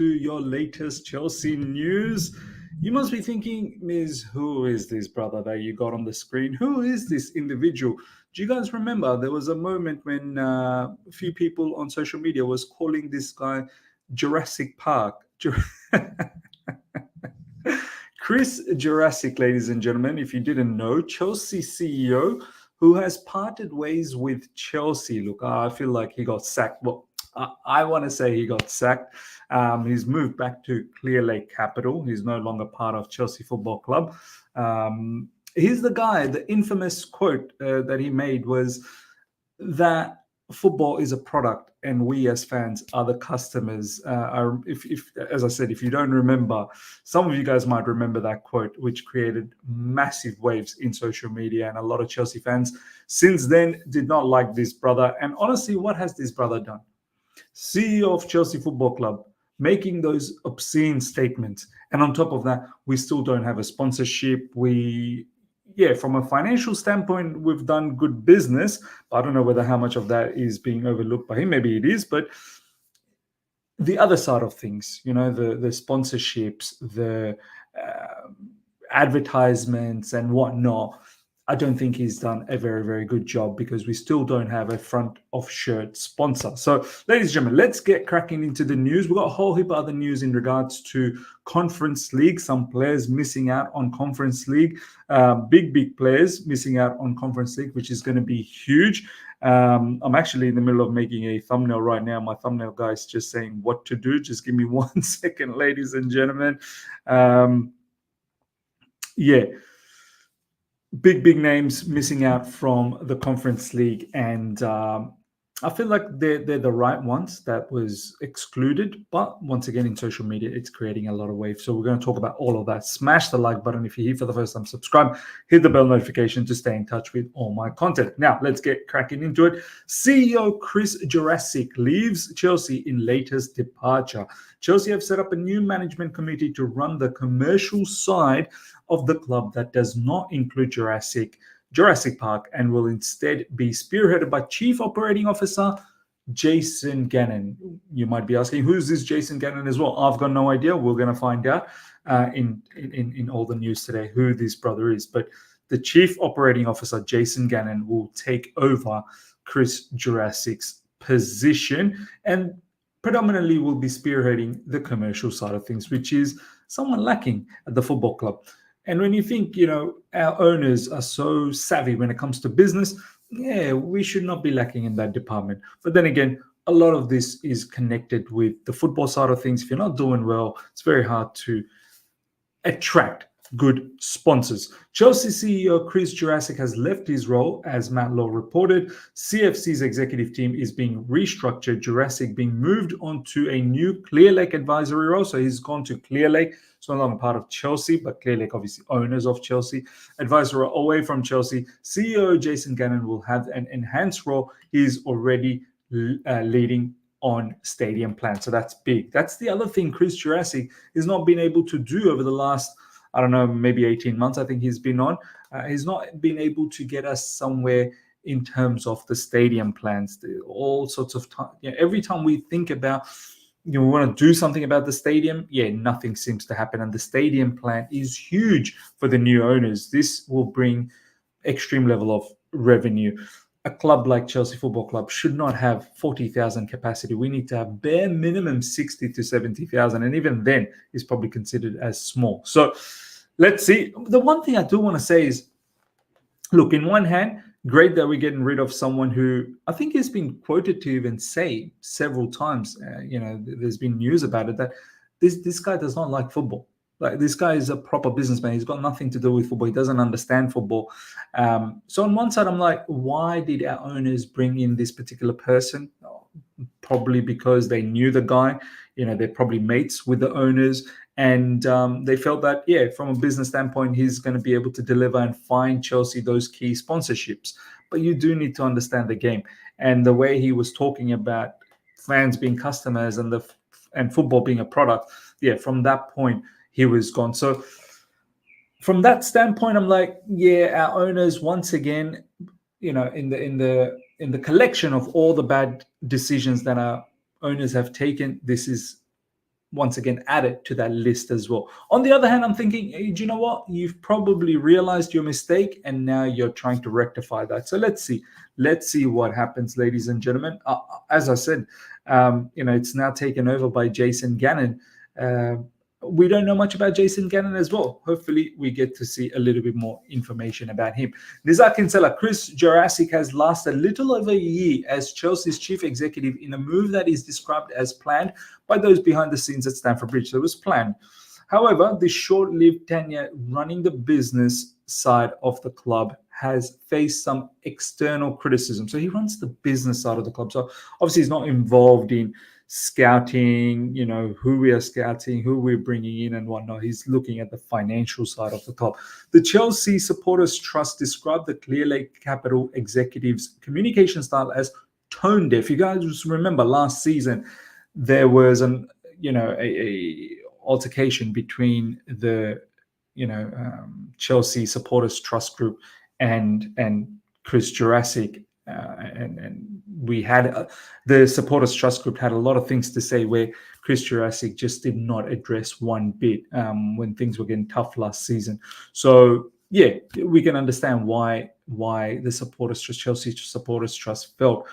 to your latest Chelsea news. You must be thinking, Ms., who is this brother that you got on the screen? Who is this individual? Do you guys remember there was a moment when a few people on social media was calling this guy Jurassic Park? Chris Jurasek, ladies and gentlemen, if you didn't know, Chelsea CEO who has parted ways with Chelsea. Look, I feel like he got sacked. Well, I want to say he got sacked. He's moved back to Clear Lake Capital. He's no longer part of Chelsea Football Club. He's the guy, the infamous quote that he made was that football is a product and we as fans are the customers. If as I said, if you don't remember, some of you guys might remember that quote, which created massive waves in social media, and a lot of Chelsea fans since then did not like this brother. And honestly, what has this brother done? CEO of Chelsea Football Club making those obscene statements, and on top of that, we still don't have a sponsorship. From a financial standpoint, we've done good business. But I don't know whether how much of that is being overlooked by him. Maybe it is, but the other side of things, the sponsorships, the advertisements and whatnot, I don't think he's done a very, very good job because we still don't have a front of shirt sponsor. So, ladies and gentlemen, let's get cracking into the news. We've got a whole heap of other news in regards to Conference League. Some players missing out on Conference League. Big players missing out on Conference League, which is going to be huge. I'm actually in the middle of making a thumbnail right now. My thumbnail guy is just saying what to do. Just give me 1 second, ladies and gentlemen. Big names missing out from the Conference League, and I feel like they're the right ones that was excluded. But once again, in social media, it's creating a lot of waves. So we're going to talk about all of that. Smash the like button if you're here for the first time. Subscribe, hit the bell notification to stay in touch with all my content. Now, let's get cracking into it. CEO Chris Jurasek leaves Chelsea in latest departure. Chelsea have set up a new management committee to run the commercial side of the club that does not include Jurassic Park and will instead be spearheaded by Chief Operating Officer Jason Gannon. You might be asking, who's this Jason Gannon as well? I've got no idea. We're going to find out in all the news today who this brother is. But the Chief Operating Officer, Jason Gannon, will take over Chris Jurasek's position and predominantly will be spearheading the commercial side of things, which is somewhat lacking at the football club. And when you think, our owners are so savvy when it comes to business, we should not be lacking in that department. But then again, a lot of this is connected with the football side of things. If you're not doing well, it's very hard to attract good sponsors. Chelsea CEO Chris Jurasek has left his role, as Matt Law reported. CFC's executive team is being restructured. Jurasek being moved on to a new Clear Lake advisory role. So he's gone to Clear Lake. It's no longer part of Chelsea, but Clear Lake, obviously owners of Chelsea. Advisor away from Chelsea. CEO Jason Gannon will have an enhanced role. He's already leading on stadium plans. So that's big. That's the other thing Chris Jurasek has not been able to do over the last, I don't know, maybe 18 months, I think he's been on. He's not been able to get us somewhere in terms of the stadium plans, all sorts of time. Every time we think about, we want to do something about the stadium, nothing seems to happen. And the stadium plan is huge for the new owners. This will bring extreme level of revenue. A club like Chelsea Football Club should not have 40,000 capacity. We need to have bare minimum 60 to 70,000. And even then is probably considered as small. So let's see. The one thing I do want to say is, look, in one hand, great that we're getting rid of someone who I think has been quoted to even say several times, there's been news about it, that this guy does not like football. Like, this guy is a proper businessman. He's got nothing to do with football. He doesn't understand football. So on one side, I'm like, why did our owners bring in this particular person? Probably because they knew the guy. They're probably mates with the owners. And they felt that, from a business standpoint, he's going to be able to deliver and find Chelsea those key sponsorships. But you do need to understand the game. And the way he was talking about fans being customers and football being a product, from that point, he was gone. So from that standpoint, I'm like, our owners, once again, in the collection of all the bad decisions that our owners have taken, this is once again added to that list as well. On the other hand, I'm thinking, hey, do you know what? You've probably realized your mistake and now you're trying to rectify that. So let's see. Let's see what happens, ladies and gentlemen. As I said, it's now taken over by Jason Gannon. We don't know much about Jason Gannon as well. Hopefully, we get to see a little bit more information about him. Nizar Kinsella, Chris Jurasek has lasted a little over a year as Chelsea's chief executive in a move that is described as planned by those behind the scenes at Stamford Bridge. So it was planned. However, the short-lived tenure running the business side of the club has faced some external criticism. So he runs the business side of the club. So obviously he's not involved in scouting, who we are scouting, who we're bringing in and whatnot. He's looking at the financial side of the club. The Chelsea Supporters Trust described the Clear Lake Capital executive's communication style as tone deaf. You guys just remember last season, there was a altercation between the Chelsea Supporters Trust Group and Chris Jurasek, and we had the Supporters Trust Group had a lot of things to say where Chris Jurasek just did not address one bit when things were getting tough last season. So yeah, we can understand why the Chelsea Supporters Trust felt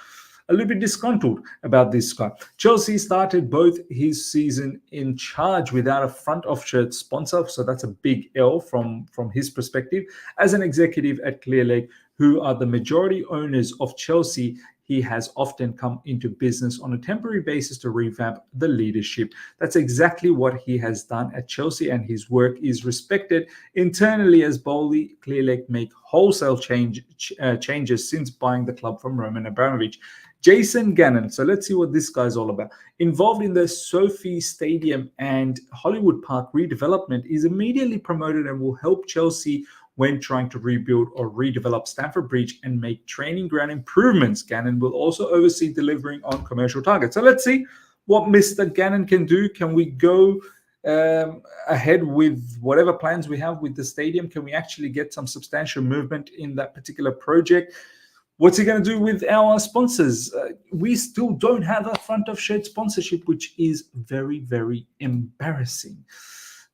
a little bit disgruntled about this guy. Chelsea started both his season in charge without a front of shirt sponsor, so that's a big L from his perspective. As an executive at Clear Lake, who are the majority owners of Chelsea, he has often come into business on a temporary basis to revamp the leadership. That's exactly what he has done at Chelsea, and his work is respected internally as Bowley Clear Lake make wholesale changes since buying the club from Roman Abramovich. Jason Gannon, so let's see what this guy's all about. Involved in the Sophie Stadium and Hollywood Park redevelopment, is immediately promoted and will help Chelsea when trying to rebuild or redevelop Stamford Bridge and make training ground improvements. Gannon will also oversee delivering on commercial targets. So let's see what Mr. Gannon can do. Can we go ahead with whatever plans we have with the stadium? Can we actually get some substantial movement in that particular project? What's he going to do with our sponsors? We still don't have a front of shirt sponsorship, which is very, very embarrassing.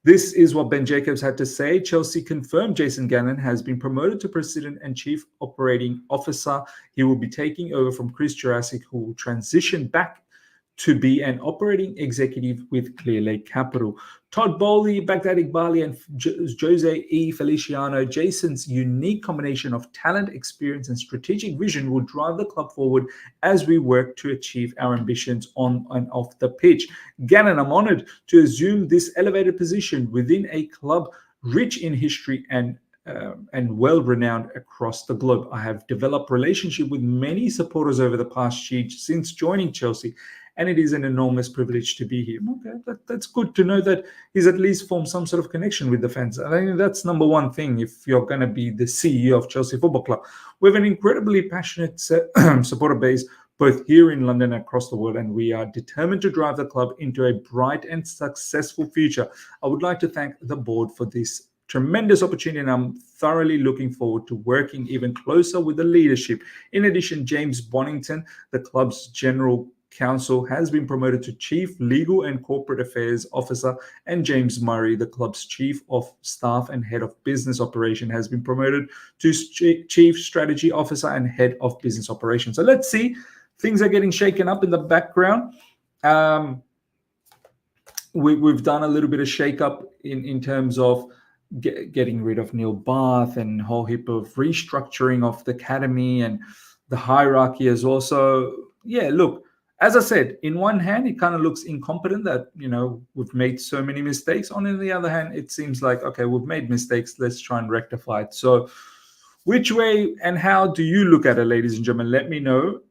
This is what Ben Jacobs had to say. Chelsea confirmed Jason Gannon has been promoted to President and Chief Operating Officer. He will be taking over from Chris Jurasek, who will transition back to be an operating executive with Clear Lake Capital. Todd Bowley, Baghdad Iqbali, and Jose E. Feliciano, Jason's unique combination of talent, experience, and strategic vision will drive the club forward as we work to achieve our ambitions on and off the pitch. Gannon, I'm honored to assume this elevated position within a club rich in history and well-renowned across the globe. I have developed relationship with many supporters over the past year since joining Chelsea, and it is an enormous privilege to be here. Okay, that's good to know that he's at least formed some sort of connection with the fans. I think that's number one thing if you're going to be the CEO of Chelsea Football Club. We have an incredibly passionate supporter base both here in London and across the world, and we are determined to drive the club into a bright and successful future. I would like to thank the board for this tremendous opportunity, and I'm thoroughly looking forward to working even closer with the leadership. In addition, James Bonington, the club's general counsel, has been promoted to Chief Legal and Corporate Affairs Officer, and James Murray, the club's Chief of Staff and Head of Business Operation, has been promoted to Chief Strategy Officer and Head of Business Operations. So let's see. Things are getting shaken up in the background. We've done a little bit of shake-up in terms of getting rid of Neil Bath and a whole heap of restructuring of the academy and the hierarchy as well. So, yeah, look, as I said, in one hand, it kind of looks incompetent that, we've made so many mistakes. On the other hand, it seems like, okay, we've made mistakes. Let's try and rectify it. So which way and how do you look at it, ladies and gentlemen? Let me know.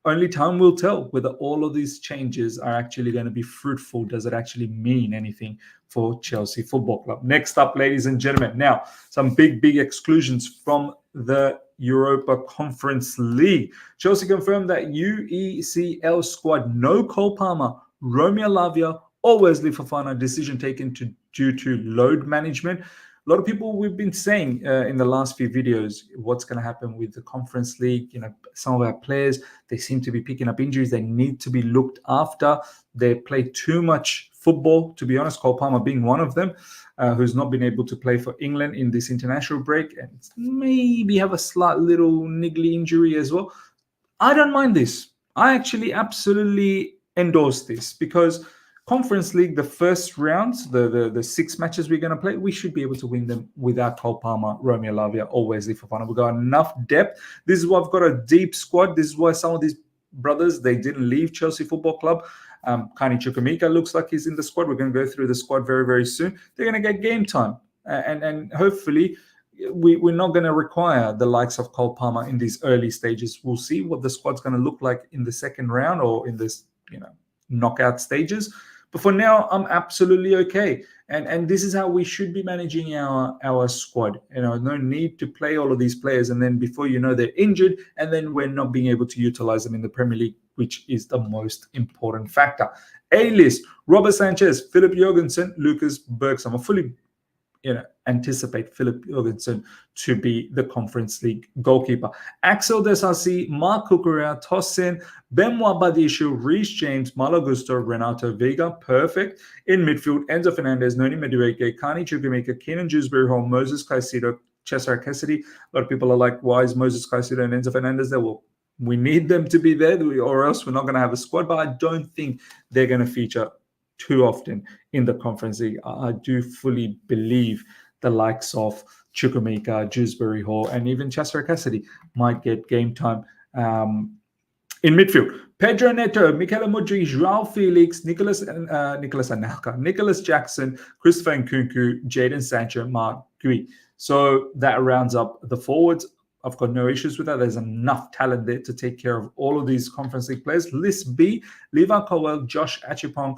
Only time will tell whether all of these changes are actually going to be fruitful. Does it actually mean anything for Chelsea Football Club? Next up, ladies and gentlemen, now some big exclusions from the Europa Conference League. Chelsea confirmed that UECL squad no Cole Palmer, Romeo Lavia, or Wesley Fofana. Decision taken due to load management. A lot of people, we've been saying in the last few videos what's going to happen with the Conference League. Some of our players, they seem to be picking up injuries. They need to be looked after. They play too much football, to be honest, Cole Palmer being one of them, who's not been able to play for England in this international break and maybe have a slight little niggly injury as well. I don't mind this. I actually absolutely endorse this because Conference League, the first rounds, the 6 matches we're going to play, we should be able to win them without Cole Palmer, Romeo Lavia, or Wesley Fofana. We've got enough depth. This is why I've got a deep squad. This is why some of these brothers, they didn't leave Chelsea Football Club. Kani Chukwuemeka looks like he's in the squad. We're going to go through the squad very, very soon. They're going to get game time. And hopefully we're not going to require the likes of Cole Palmer in these early stages. We'll see what the squad's going to look like in the second round or in this, knockout stages. But for now, I'm absolutely okay. And this is how we should be managing our squad. No need to play all of these players. And then before you know, they're injured. And then we're not being able to utilize them in the Premier League, which is the most important factor. A-list, Robert Sanchez, Philip Jorgensen, Lucas Bergson. I fully anticipate Philip Jorgensen to be the Conference League goalkeeper. Axel Desasi, Mark Cucurella, Tosin, Benoit Badishu, Reece James, Malo Gusto, Renato Vega. Perfect. In midfield, Enzo Fernandez, Noni Madueke, Kani Chukwuemeka, Keenan Dewsbury-Hall, Moses Caicedo, Cesar Cassidy. A lot of people are like, why is Moses Caicedo and Enzo Fernandez there? Well, we need them to be there or else we're not going to have a squad. But I don't think they're going to feature too often in the Conference League. I do fully believe the likes of Chukwuemeka, Dewsbury-Hall, and even Cesar Cassidy might get game time in midfield. Pedro Neto, Michele Mudryk, Joao Felix, Nicholas Anelka, Nicholas Jackson, Christopher Nkunku, Jadon Sancho, Mark Gui. So that rounds up the forwards. I've got no issues with that. There's enough talent there to take care of all of these Conference League players. List B, Levi Colwell, Josh Achipong.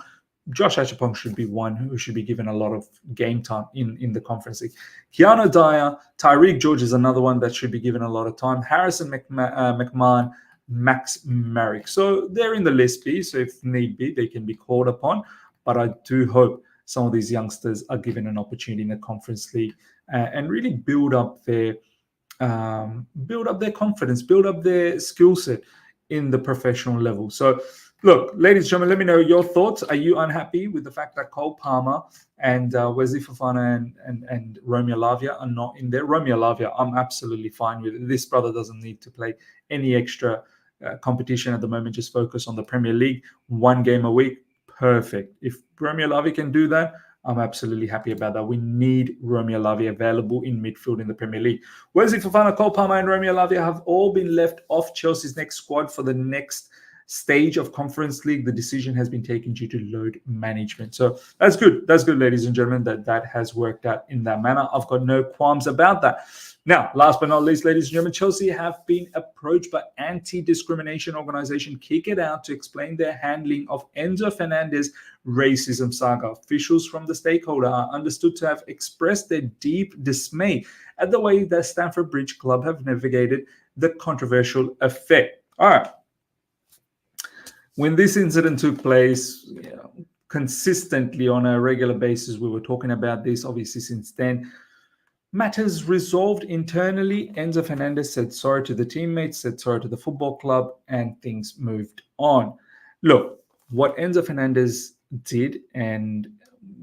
Josh Achipong should be one who should be given a lot of game time in the Conference League. Keanu Dyer, Tyreek George is another one that should be given a lot of time. Harrison McMahon, Max Marek. So they're in the list B, so if need be, they can be called upon. But I do hope some of these youngsters are given an opportunity in the Conference League and really build up their confidence, build up their skill set in the professional level. So look, ladies and gentlemen, let me know your thoughts. Are you unhappy with the fact that Cole Palmer and Wesley Fofana and Romeo Lavia are not in there? Romeo Lavia, I'm absolutely fine with it. This brother doesn't need to play any extra competition at the moment. Just focus on the Premier League. 1 game a week, perfect. If Romeo Lavia can do that, I'm absolutely happy about that. We need Romeo Lavia available in midfield in the Premier League. Wesley Fofana, Cole Palmer, and Romeo Lavia have all been left off Chelsea's next squad for the next stage of Conference League. The decision has been taken due to load management. So that's good. That's good, ladies and gentlemen, that has worked out in that manner. I've got no qualms about that. Now, last but not least, ladies and gentlemen, Chelsea have been approached by anti-discrimination organization Kick It Out to explain their handling of Enzo Fernandez racism saga. Officials from the stakeholder are understood to have expressed their deep dismay at the way that Stamford Bridge Club have navigated the controversial affair. All right. When this incident took place, consistently on a regular basis, we were talking about this. Obviously, since then, matters resolved internally. Enzo Fernandez said sorry to the teammates, said sorry to the football club, and things moved on. Look, what Enzo Fernandez did, and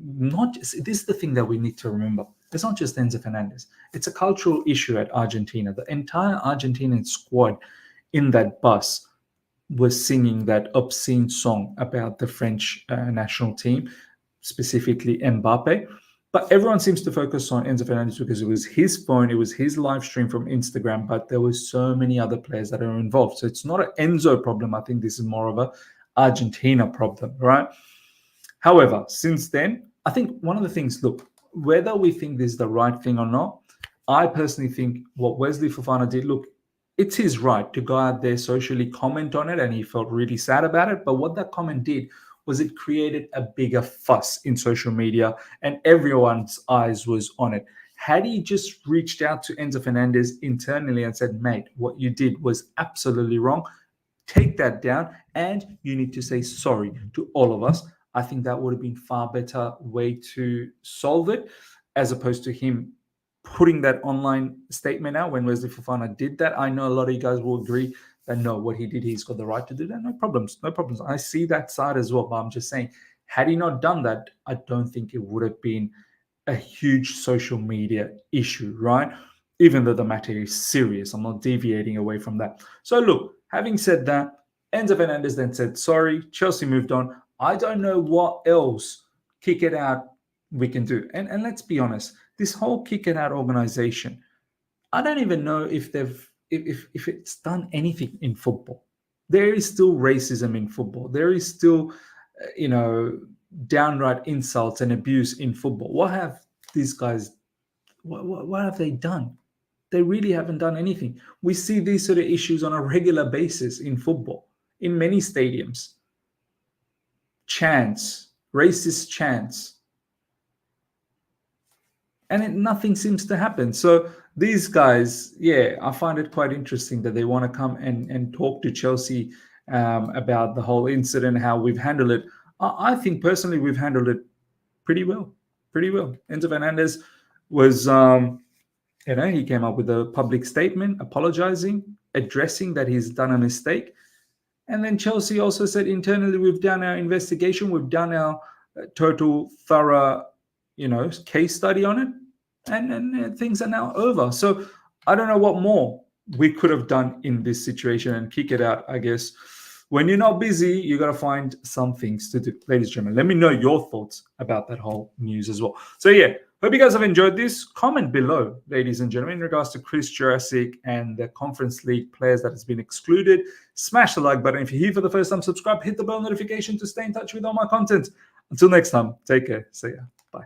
not just, this is the thing that we need to remember. It's not just Enzo Fernandez. It's a cultural issue at Argentina. The entire Argentinian squad in that bus was singing that obscene song about the French national team, specifically Mbappe. But everyone seems to focus on Enzo Fernandez because it was his phone, it was his live stream from Instagram, but there were so many other players that are involved. So it's not an Enzo problem. I think this is more of a Argentina problem, right? However, since then, I think one of the things, look, whether we think this is the right thing or not, I personally think what Wesley Fofana did, look, it's his right to go out there, socially comment on it, and he felt really sad about it. But what that comment did was it created a bigger fuss in social media, and everyone's eyes was on it. Had he just reached out to Enzo Fernandez internally and said, mate, what you did was absolutely wrong, take that down, and you need to say sorry to all of us, I think that would have been far better way to solve it. as opposed to him putting that online statement out when Wesley Fofana did that. I know a lot of you guys will agree that no, what he did, he's got the right to do that. No problems. I see that side as well, but I'm just saying, had he not done that, I don't think it would have been a huge social media issue, right? Even though the matter is serious, I'm not deviating away from that. So look, having said that, Enzo Fernandez then said sorry. Chelsea moved on. I don't know what else kick it out we can do. And let's be honest, this whole kick it out organization, I don't even know if if it's done anything in football. There is still racism in football. There is still, downright insults and abuse in football. What have these guys? What have they done? They really haven't done anything. We see these sort of issues on a regular basis in football, in many stadiums. Chants, racist chants, and nothing seems to happen. So these guys, yeah, I find it quite interesting that they want to come and talk to Chelsea about the whole incident, how we've handled it. I think personally we've handled it pretty well. Enzo Fernandez was, he came up with a public statement apologizing, addressing that he's done a mistake. And then Chelsea also said internally, we've done our investigation, we've done our total thorough, case study on it, and things are now over. So I don't know what more we could have done in this situation and kick it out, I guess. When you're not busy, you got to find some things to do. Ladies and gentlemen, let me know your thoughts about that whole news as well. So yeah, hope you guys have enjoyed this. Comment below, ladies and gentlemen, in regards to Chris Jurasek and the Conference League players that has been excluded. Smash the like button. If you're here for the first time, subscribe, hit the bell notification to stay in touch with all my content. Until next time, take care. See ya. Bye.